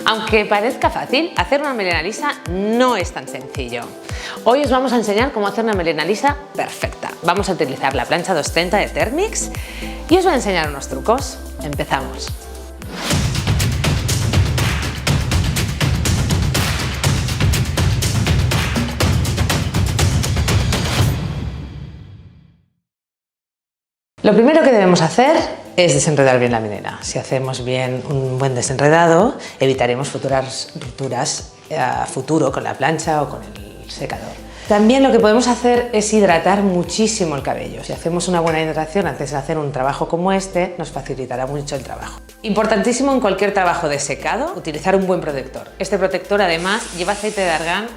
Aunque parezca fácil, hacer una melena lisa no es tan sencillo. Hoy os vamos a enseñar cómo hacer una melena lisa perfecta. Vamos a utilizar la plancha 230 de Thermix y os voy a enseñar unos trucos. Empezamos. Lo primero que debemos hacer es desenredar bien la melena. Si hacemos bien un buen desenredado, evitaremos futuras rupturas a futuro con la plancha o con el secador. También lo que podemos hacer es hidratar muchísimo el cabello. Si hacemos una buena hidratación antes de hacer un trabajo como este, nos facilitará mucho el trabajo. Importantísimo en cualquier trabajo de secado, utilizar un buen protector. Este protector además lleva aceite de argán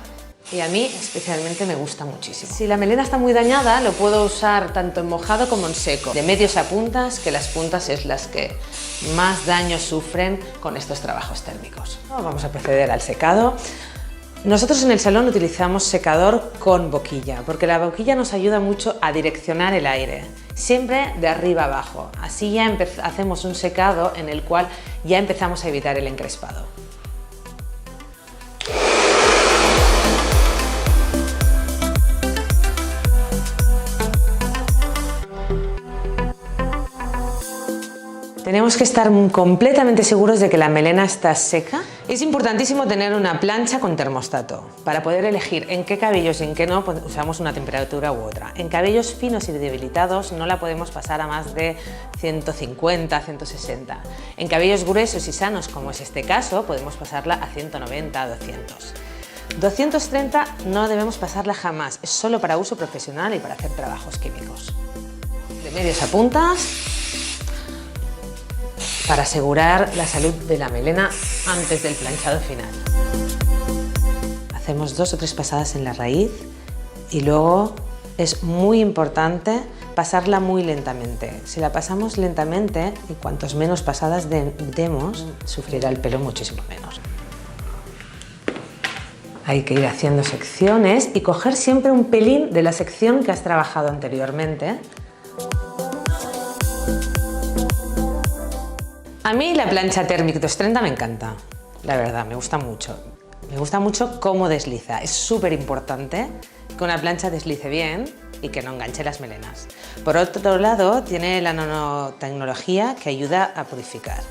y a mí especialmente me gusta muchísimo. Si la melena está muy dañada, lo puedo usar tanto en mojado como en seco, de medios a puntas, que las puntas es las que más daño sufren con estos trabajos térmicos. Vamos a proceder al secado. Nosotros en el salón utilizamos secador con boquilla, porque la boquilla nos ayuda mucho a direccionar el aire, siempre de arriba abajo. Así ya hacemos un secado en el cual ya empezamos a evitar el encrespado. Tenemos que estar completamente seguros de que la melena está seca. Es importantísimo tener una plancha con termostato para poder elegir en qué cabellos y en qué no usamos una temperatura u otra. En cabellos finos y debilitados no la podemos pasar a más de 150, 160. En cabellos gruesos y sanos, como es este caso, podemos pasarla a 190, 200. 230 no debemos pasarla jamás, es solo para uso profesional y para hacer trabajos químicos. De medios a puntas, para asegurar la salud de la melena antes del planchado final. Hacemos 2 o 3 pasadas en la raíz y luego es muy importante pasarla muy lentamente. Si la pasamos lentamente y cuantos menos pasadas demos, sufrirá el pelo muchísimo menos. Hay que ir haciendo secciones y coger siempre un pelín de la sección que has trabajado anteriormente. A mí la plancha Thermix 230 me encanta, la verdad, me gusta mucho. Me gusta mucho cómo desliza, es súper importante que una plancha deslice bien y que no enganche las melenas. Por otro lado, tiene la nanotecnología que ayuda a purificar.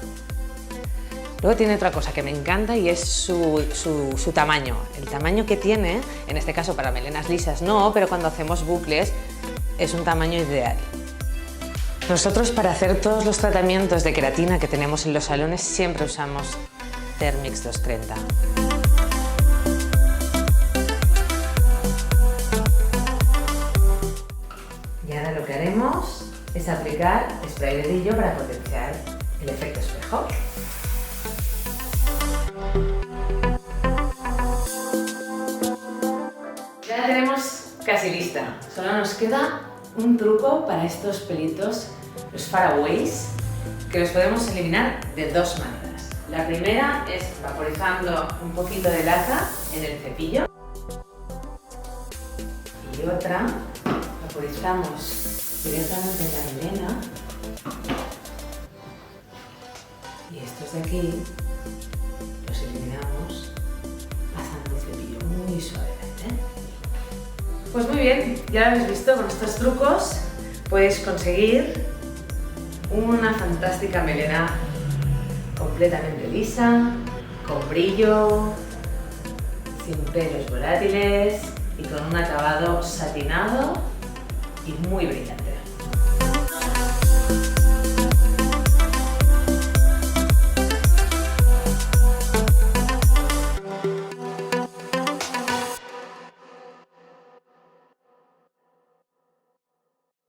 Luego tiene otra cosa que me encanta y es su tamaño. El tamaño que tiene, en este caso para melenas lisas no, pero cuando hacemos bucles es un tamaño ideal. Nosotros para hacer todos los tratamientos de queratina que tenemos en los salones siempre usamos Thermix 230. Y ahora lo que haremos es aplicar spray de brillo para potenciar el efecto espejo. Ya la tenemos casi lista, solo nos queda un truco para estos pelitos, los faraways, que los podemos eliminar de 2 maneras. La primera es vaporizando un poquito de laca en el cepillo y otra vaporizamos directamente en la melena y estos de aquí los eliminamos pasando el cepillo muy suavemente. Pues muy bien, ya lo habéis visto, con estos trucos podéis conseguir una fantástica melena completamente lisa, con brillo, sin pelos volátiles y con un acabado satinado y muy brillante.